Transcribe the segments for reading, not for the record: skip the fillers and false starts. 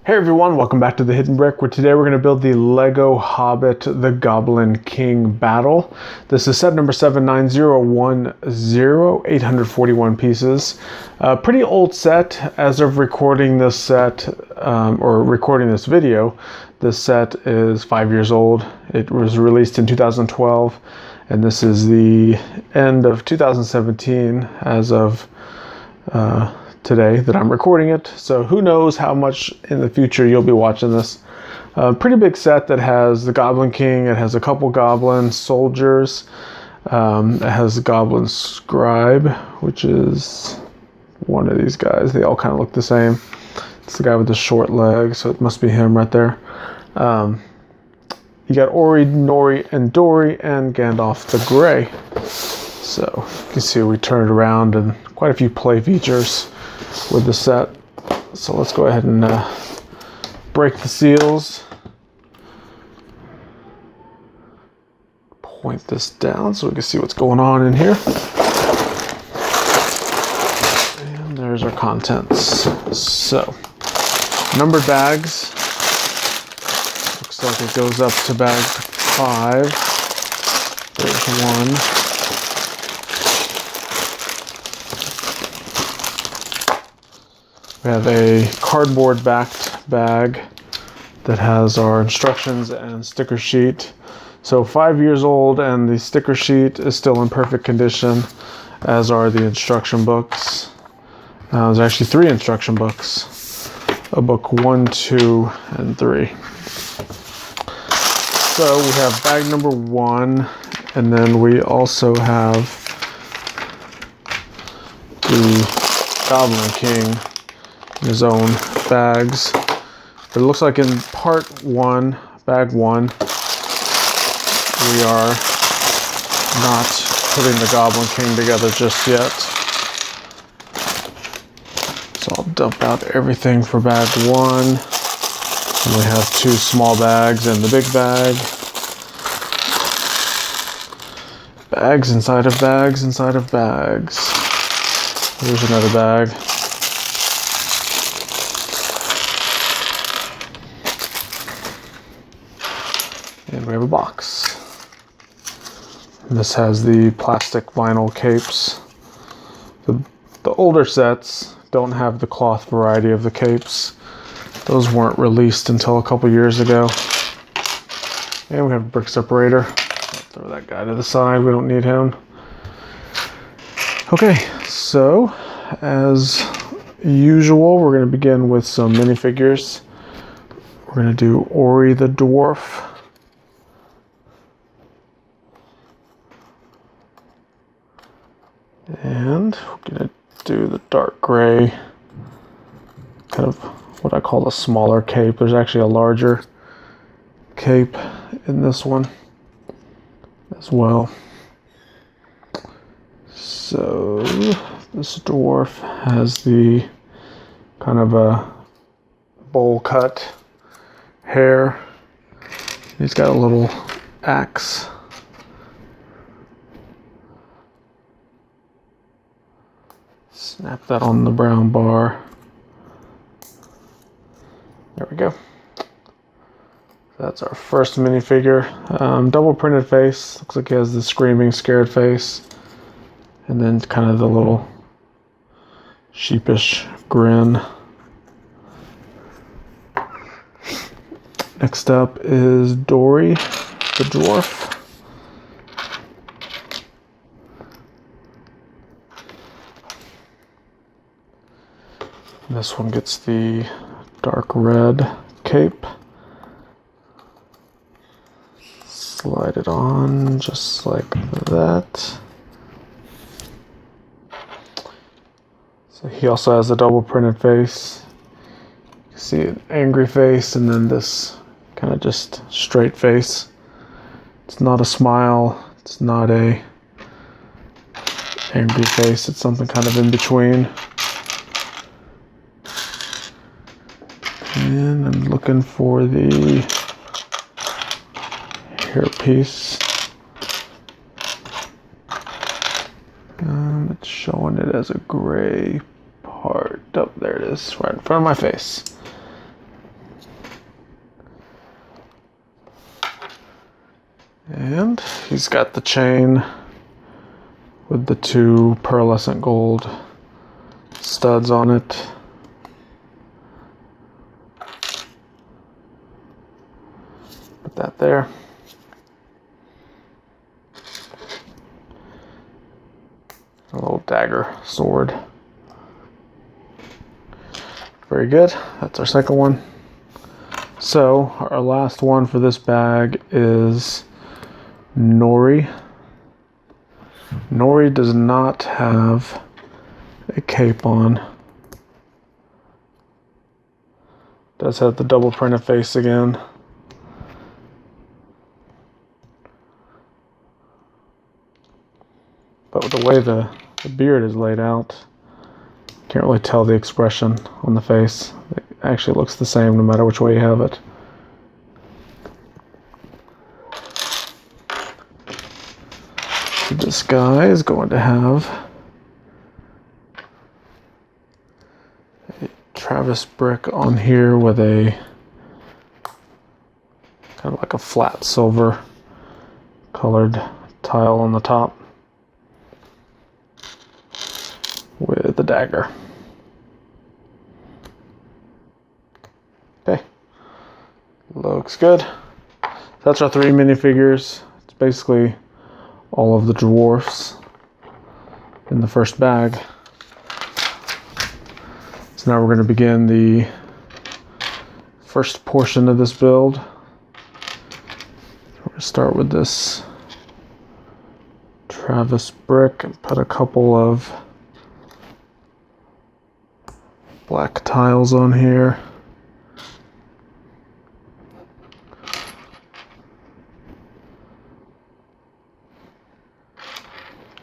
Hey everyone, welcome back to The Hidden Brick, where today we're going to build the Lego Hobbit The Goblin King Battle. This is set number 79010, 841 pieces. Pretty old set. As of recording this set, or recording this video, this set is 5 years old. It was released in 2012, and this is the end of 2017 as of today that I'm recording it, so who knows how much in the future you'll be watching this. Pretty big set that has the Goblin King. It has a couple goblin soldiers. It has the Goblin Scribe, which is one of these guys. They all kind of look the same. It's the guy with the short legs, so it must be him right there. You got Ori, Nori, and Dori, and Gandalf the Grey. So you can see we turned around and quite a few play features with the set. So let's go ahead and break the seals. Point this down so we can see what's going on in here. And there's our contents. So, numbered bags. Looks like it goes up to bag 5. There's one. We have a cardboard backed bag that has our instructions and sticker sheet. So 5 years old, and the sticker sheet is still in perfect condition, as are the instruction books. There's actually 3 instruction books. A book 1, 2, and 3. So we have bag number 1, and then we also have the Goblin King in his own bags. But it looks like in part 1, bag 1, we are not putting the Goblin King together just yet. So I'll dump out everything for bag 1. And we have 2 small bags and the big bag. Bags inside of bags inside of bags. Here's another bag. And we have a box. This has the plastic vinyl capes. The older sets don't have the cloth variety of the capes. Those weren't released until a couple years ago. And we have a brick separator. I'll throw that guy to the side, we don't need him. Okay, so as usual, we're going to begin with some minifigures. We're going to do Dori the Dwarf. And we're going to do the dark gray, kind of what I call the smaller cape. There's actually a larger cape in this one as well. So this dwarf has the kind of a bowl cut hair. He's got a little axe. Snap that on the brown bar. There we go. That's our first minifigure. Double printed face. Looks like he has the screaming, scared face. And then kind of the little sheepish grin. Next up is Dori the Dwarf. This one gets the dark red cape. Slide it on just like that. So he also has a double printed face. You can see an angry face and then this kind of just straight face. It's not a smile, it's not a angry face, it's something kind of in between. And I'm looking for the hairpiece. It's showing it as a gray part. Oh, there it is, right in front of my face. And he's got the chain with the 2 pearlescent gold studs on it. Put that there. A little dagger sword. Very good. That's our second one. So our last one for this bag is Nori. Nori does not have a cape on. Does have the double printed face again. But with the way the beard is laid out, can't really tell the expression on the face. It actually looks the same no matter which way you have it. This guy is going to have a Travis brick on here with a kind of like a flat silver colored tile on the top with the dagger. Okay, looks good. That's our 3 minifigures. It's basically all of the dwarfs in the first bag. So now we're going to begin the first portion of this build. We're going to start with this Travis brick and put a couple of black tiles on here.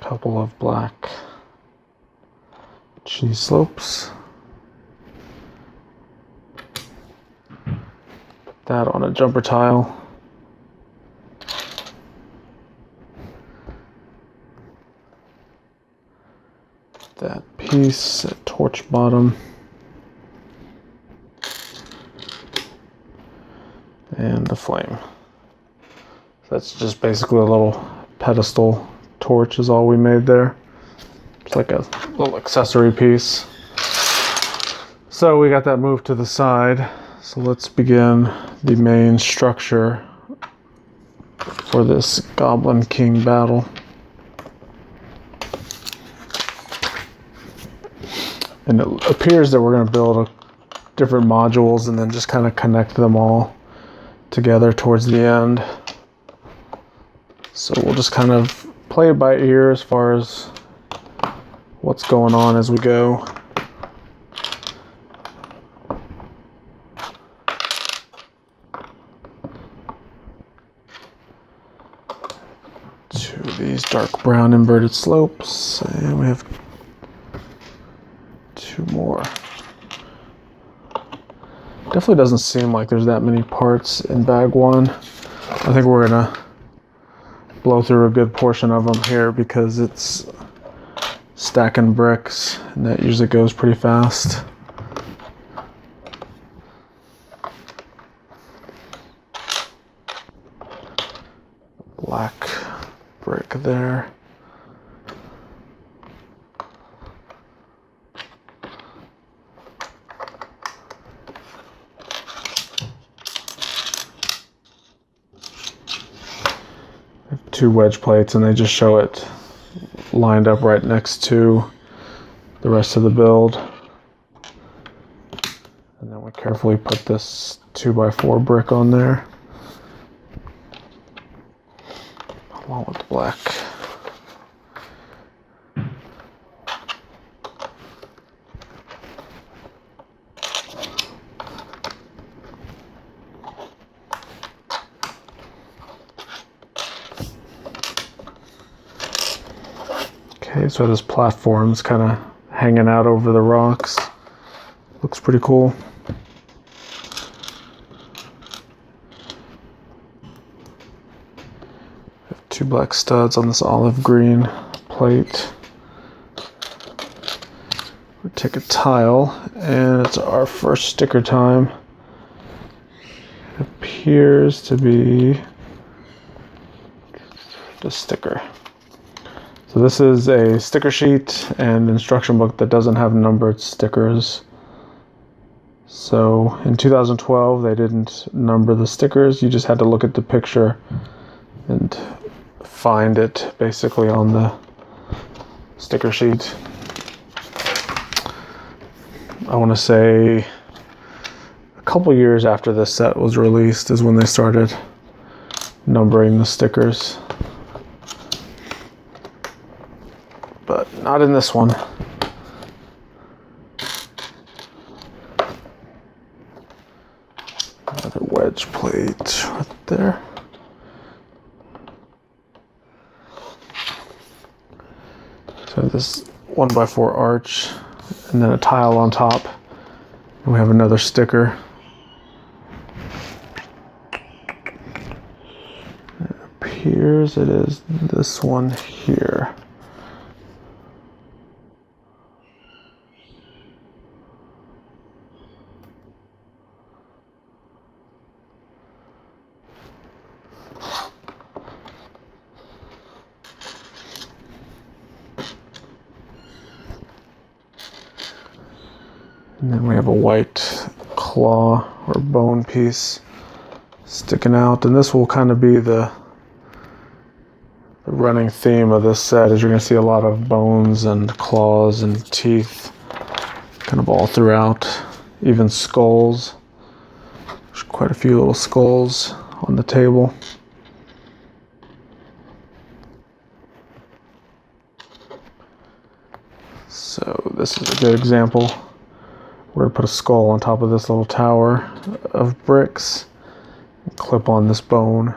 Couple of black cheese slopes. Put that on a jumper tile. That piece at torch bottom. And the flame. That's just basically a little pedestal torch is all we made there. It's like a little accessory piece. So we got that moved to the side. So let's begin the main structure for this Goblin King battle. And it appears that we're going to build different modules and then just kind of connect them all together towards the end. So we'll just kind of play it by ear as far as what's going on as we go. Two of these dark brown inverted slopes, and we have 2 more. Definitely doesn't seem like there's that many parts in bag 1. I think we're gonna blow through a good portion of them here because it's stacking bricks and that usually goes pretty fast. Black brick there. I have 2 wedge plates and they just show it lined up right next to the rest of the build. And then we carefully put this 2x4 brick on there along with the black. Okay, so this platform's kind of hanging out over the rocks. Looks pretty cool. Have 2 black studs on this olive green plate. We'll take a tile, and it's our first sticker time. It appears to be the sticker. So this is a sticker sheet and instruction book that doesn't have numbered stickers. So in 2012 they didn't number the stickers. You just had to look at the picture and find it basically on the sticker sheet. I want to say a couple years after this set was released is when they started numbering the stickers. But not in this one. Another wedge plate right there. So this 1x4 arch and then a tile on top. And we have another sticker. It appears it is this one here. And then we have a white claw or bone piece sticking out. And this will kind of be the running theme of this set, is you're going to see a lot of bones and claws and teeth kind of all throughout. Even skulls. There's quite a few little skulls on the table. So this is a good example. We're going to put a skull on top of this little tower of bricks and clip on this bone.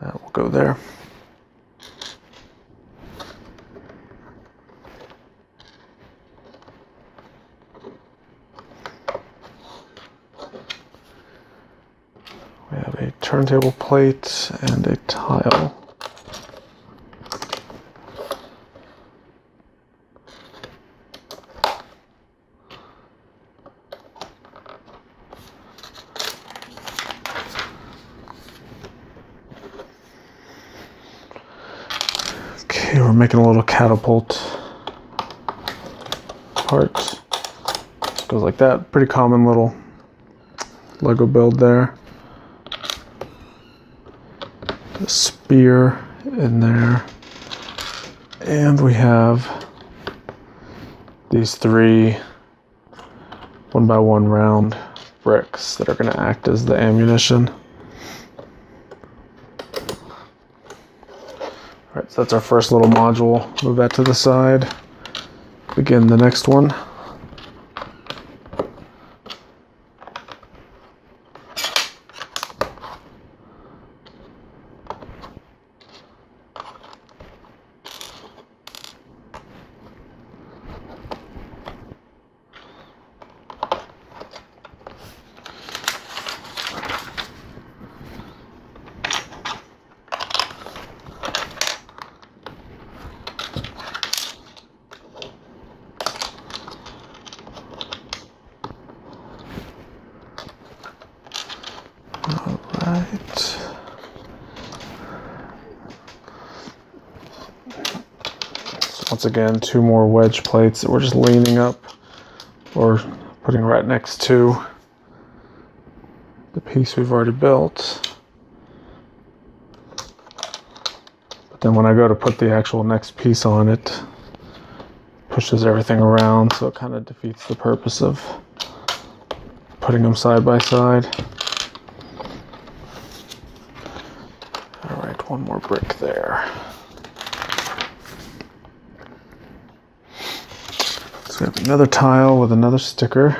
That will go there. We have a turntable plate and a tile. Okay, we're making a little catapult part. Goes like that. Pretty common little Lego build there. A spear in there. And we have these 3 1x1 round bricks that are going to act as the ammunition. Alright, so that's our first little module. Move that to the side. Begin the next one. Alright. So once again, 2 more wedge plates that we're just leaning up or putting right next to the piece we've already built. But then when I go to put the actual next piece on, it pushes everything around, so it kind of defeats the purpose of putting them side by side. Alright, 1 more brick there. So we have another tile with another sticker.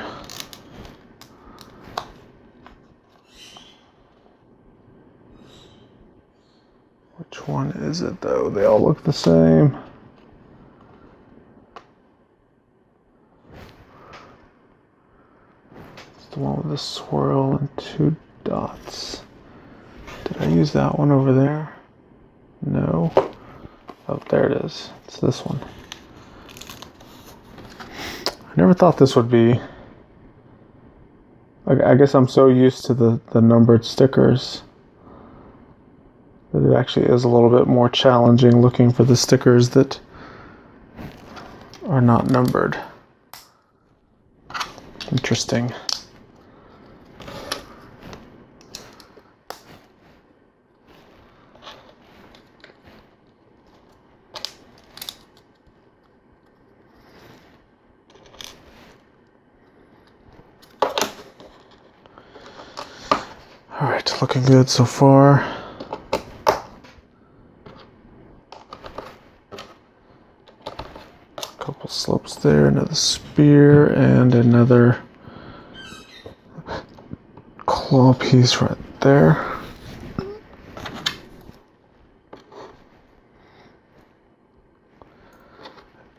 Which one is it though? They all look the same. It's the one with the swirl and 2 dots. Did I use that one over there? No. Oh, there it is. It's this one. I never thought this would be... I guess I'm so used to the numbered stickers But it actually is a little bit more challenging looking for the stickers that are not numbered. Interesting. All right, looking good so far. Couple slopes there, another spear, and another claw piece right there.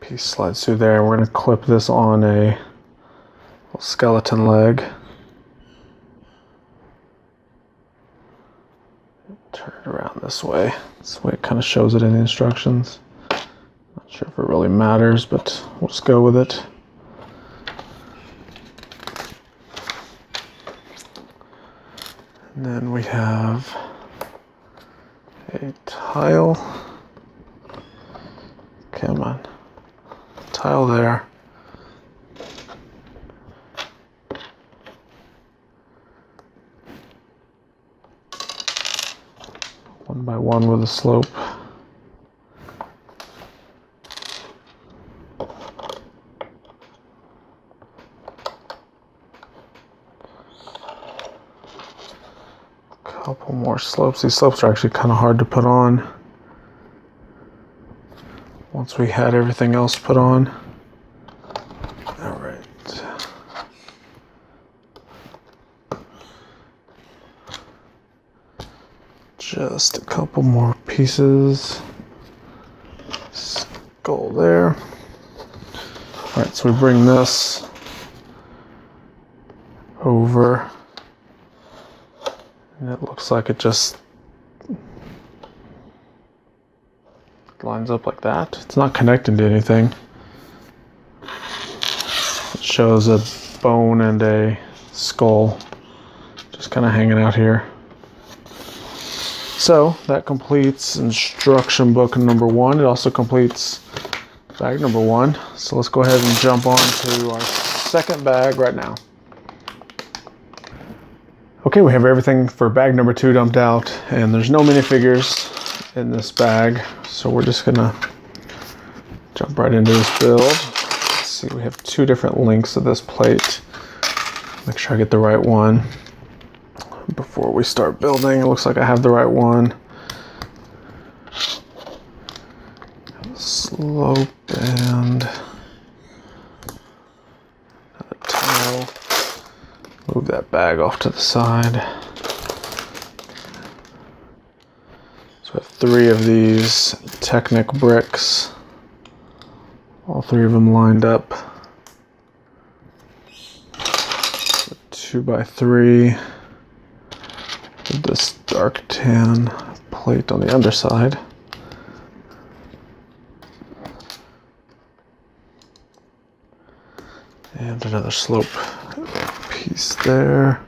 Piece slides through there. We're going to clip this on a skeleton leg. Turn it around this way. This way it kind of shows it in the instructions. Not sure if it really matters, but we'll just go with it. And then we have a tile. Come on. Tile there. One by one with a slope. Couple more slopes. These slopes are actually kind of hard to put on once we had everything else put on. All right. Just a couple more pieces. Skull there. All right, so we bring this over. And it looks like it just lines up like that. It's not connecting to anything. It shows a bone and a skull just kind of hanging out here. So that completes instruction book number 1. It also completes bag number 1. So let's go ahead and jump on to our second bag right now. Okay, we have everything for bag number 2 dumped out, and there's no minifigures in this bag, so we're just gonna jump right into this build. Let's see, we have 2 different links of this plate. Make sure I get the right one before we start building. It looks like I have the right one. Slope and another tile. Move that bag off to the side. So we have 3 of these Technic bricks. All 3 of them lined up. 2x3 with this dark tan plate on the underside. And another slope piece there.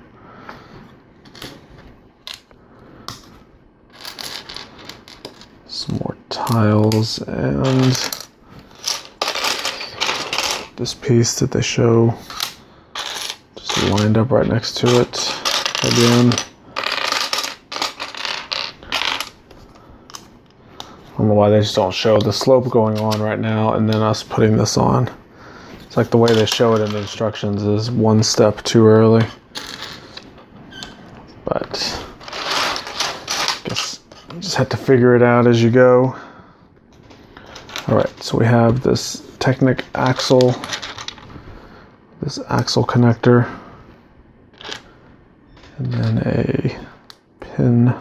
Some more tiles and this piece that they show just lined up right next to it again. I don't know why they just don't show the slope going on right now and then us putting this on. It's like the way they show it in the instructions is one step too early. But I guess you just have to figure it out as you go. Alright, so we have this Technic axle, this axle connector, and then a pin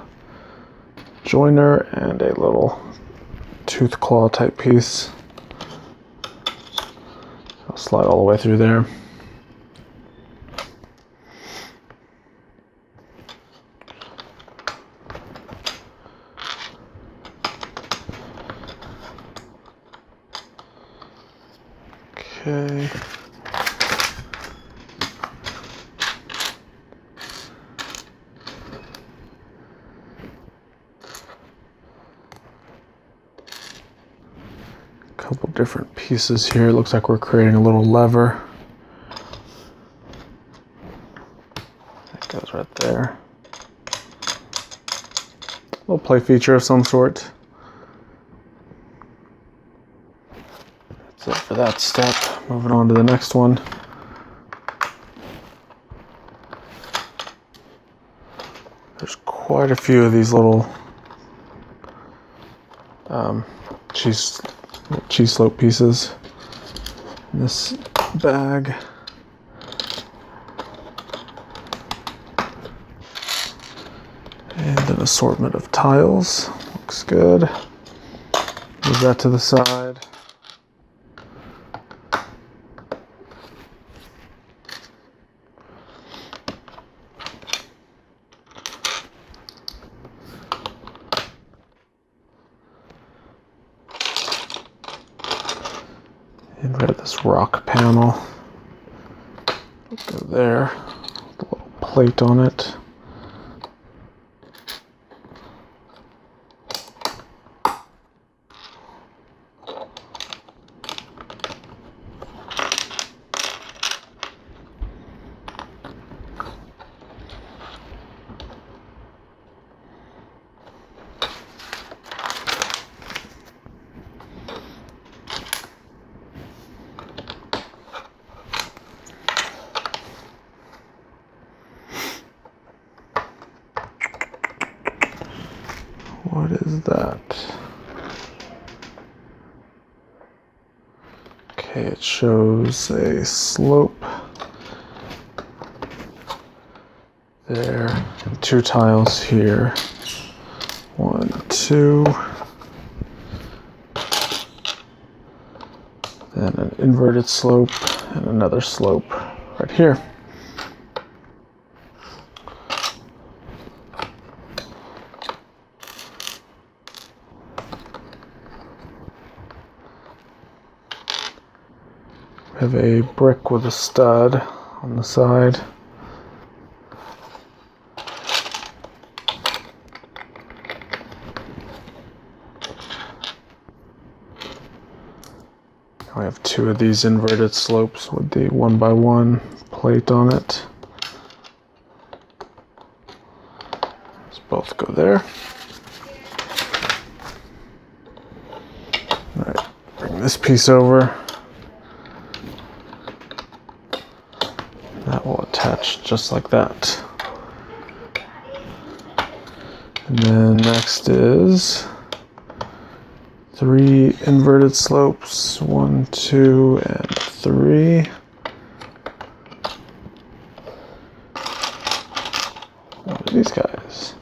joiner and a little tooth claw type piece. I'll slide all the way through there. Okay. couple different pieces here. It looks like we're creating a little lever. That goes right there. A little play feature of some sort. That's it for that step. Moving on to the next one. There's quite a few of these little cheese slope pieces in this bag. And an assortment of tiles. Looks good. Move that to the side. And rid of this rock panel. Go there. A little plate on it. What is that? Okay, it shows a slope there, and two tiles here. 1, 2. Then an inverted slope and another slope right here. We have a brick with a stud on the side. We have two of these inverted slopes with the 1x1 plate on it. Let's both go there. All right, bring this piece over. That will attach just like that. And then next is 3 inverted slopes, 1, 2, and 3. What are these guys?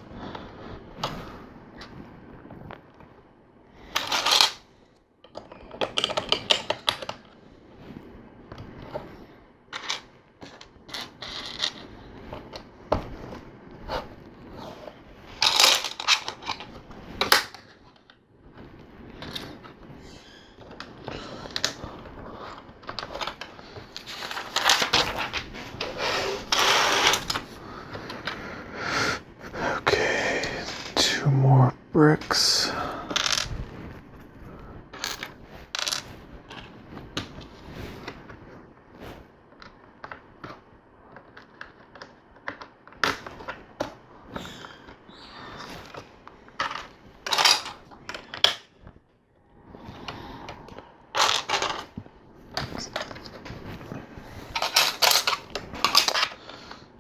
More bricks.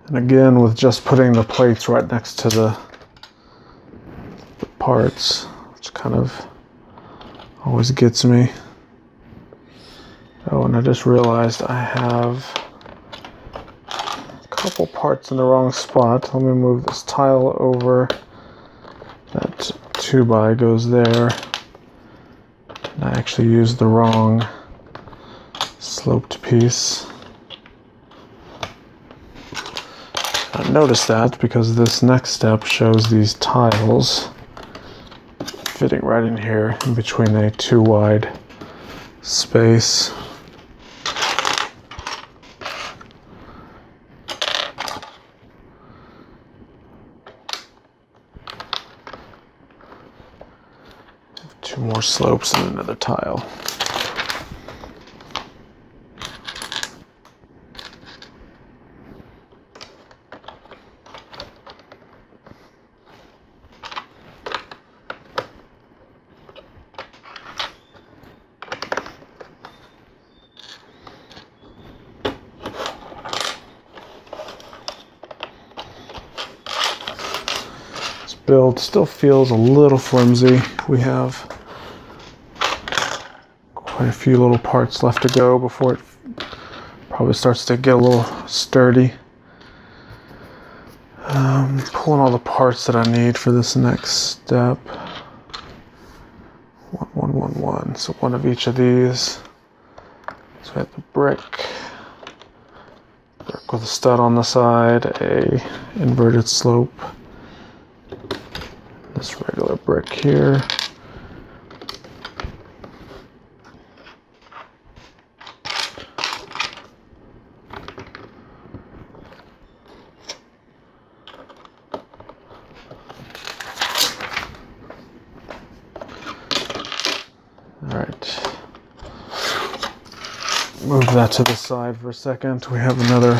And again, with just putting the plates right next to the parts, which kind of always gets me. Oh, and I just realized I have a couple parts in the wrong spot. Let me move this tile over. That 2x goes there. And I actually used the wrong sloped piece. I noticed that because this next step shows these tiles fitting right in here in between a 2 wide space. Two more slopes and another tile. build still feels a little flimsy. We have quite a few little parts left to go before it probably starts to get a little sturdy. Pulling all the parts that I need for this next step. 1, so one of each of these. So we have the brick with a stud on the side, a inverted slope, this regular brick here. Alright, move that to the side for a second. We have another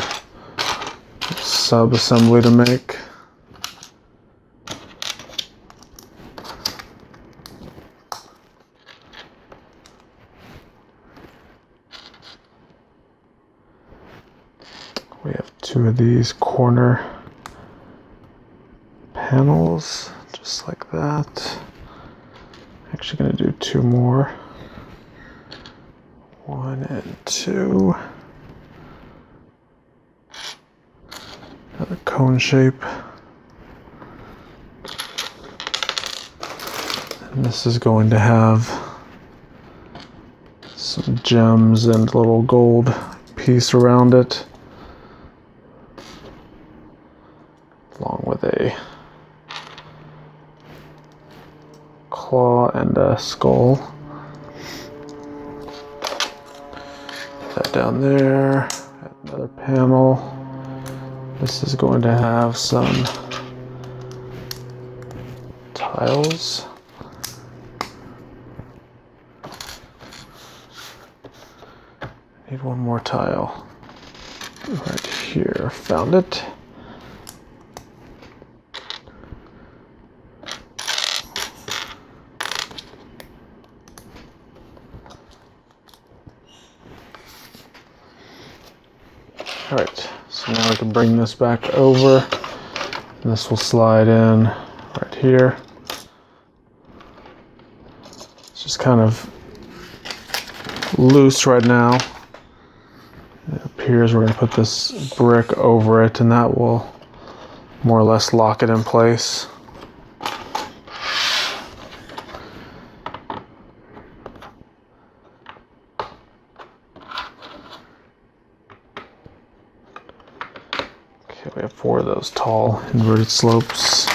sub-assembly to make. We have 2 of these corner panels, just like that. Actually going to do 2 more. 1 and 2. Another cone shape. And this is going to have some gems and a little gold piece around it, along with a claw and a skull. Put that down there. Add another panel. This is going to have some tiles. Need one more tile. Right here. Found it. Alright, so now we can bring this back over, and this will slide in right here. It's just kind of loose right now. It appears we're going to put this brick over it, and that will more or less lock it in place. We have 4 of those tall inverted slopes.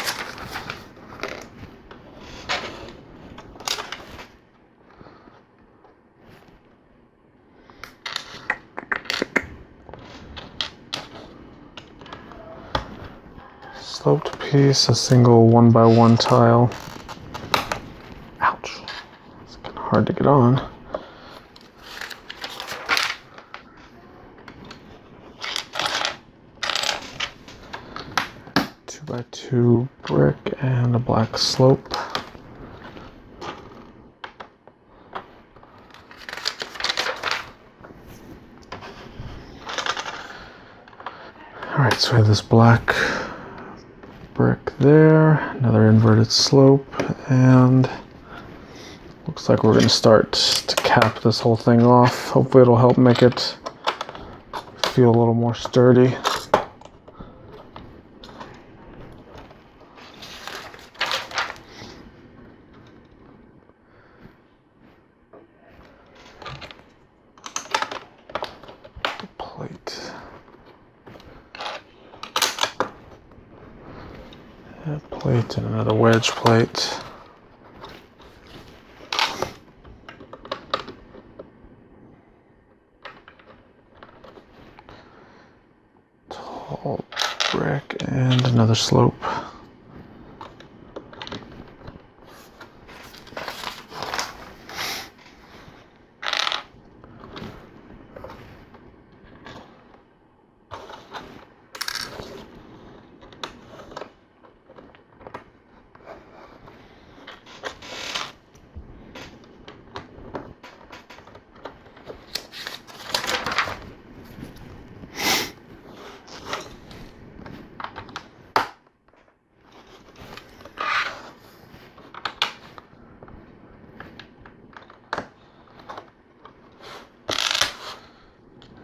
Sloped piece, a single 1x1 tile. Ouch. It's kind of hard to get on. By 2 brick and a black slope. Alright, so we have this black brick there, another inverted slope, and looks like we're going to start to cap this whole thing off. Hopefully it'll help make it feel a little more sturdy. Plate and another wedge plate. Tall brick and another slope.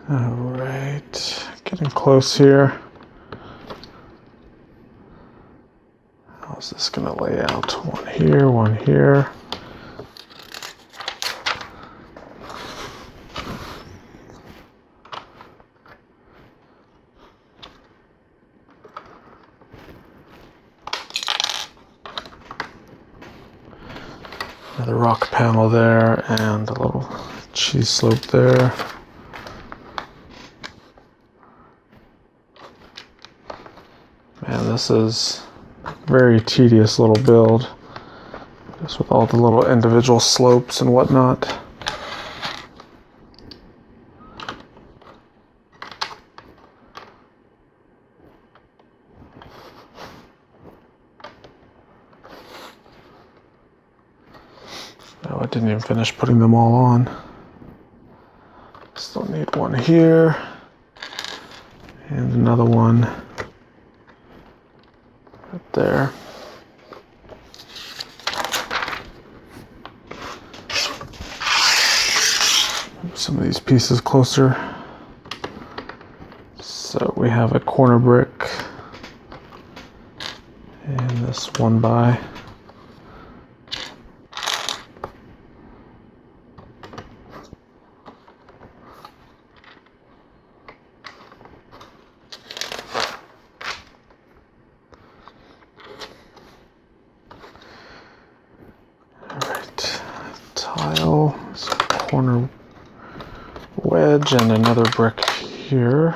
All right, getting close here. How's this gonna lay out? One here, one here. Another rock panel there and a little cheese slope there. Man, this is a very tedious little build, just with all the little individual slopes and whatnot. Oh, I didn't even finish putting them all on. Still need one here and another one right there. Move some of these pieces closer. So we have a corner brick and this 1x. Tile, corner wedge, and another brick here.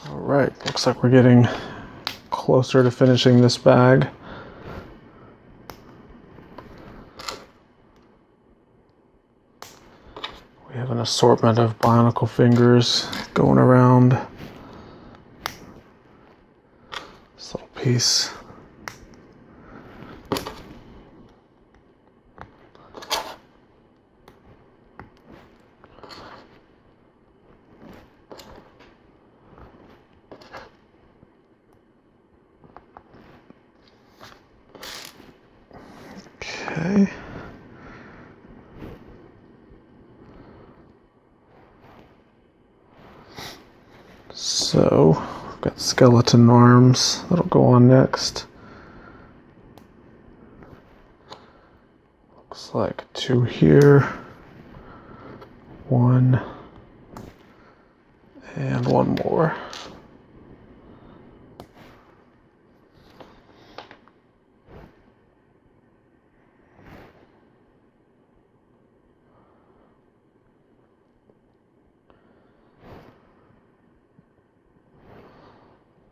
Alright, looks like we're getting closer to finishing this bag. We have an assortment of bionicle fingers going around this little piece. Okay. So, we've got skeleton arms that'll go on next. Looks like 2 here, 1, and 1 more.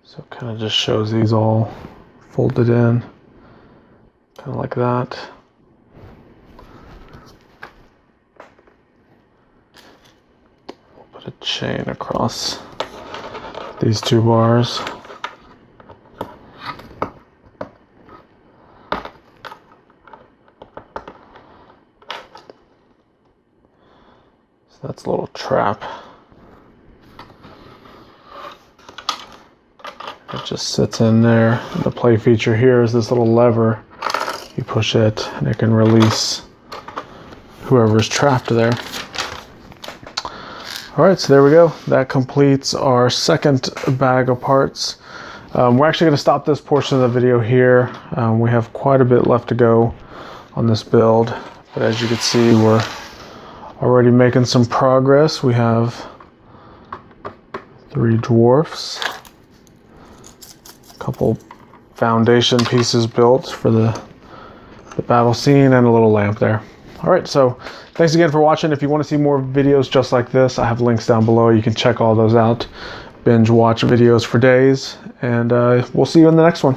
So it kind of just shows these all folded in, kind of like that. We'll put a chain across these 2 bars. So that's a little trap. It just sits in there. The play feature here is this little lever. You push it and it can release whoever's trapped there. All right, so there we go. That completes our second bag of parts. We're actually going to stop this portion of the video here. We have quite a bit left to go on this build, but as you can see, we're already making some progress. We have 3 dwarfs. Couple foundation pieces built for the battle scene and a little lamp there. All right, so thanks again for watching. If you want to see more videos just like this, I have links down below. You can check all those out. Binge watch videos for days, and we'll see you in the next one.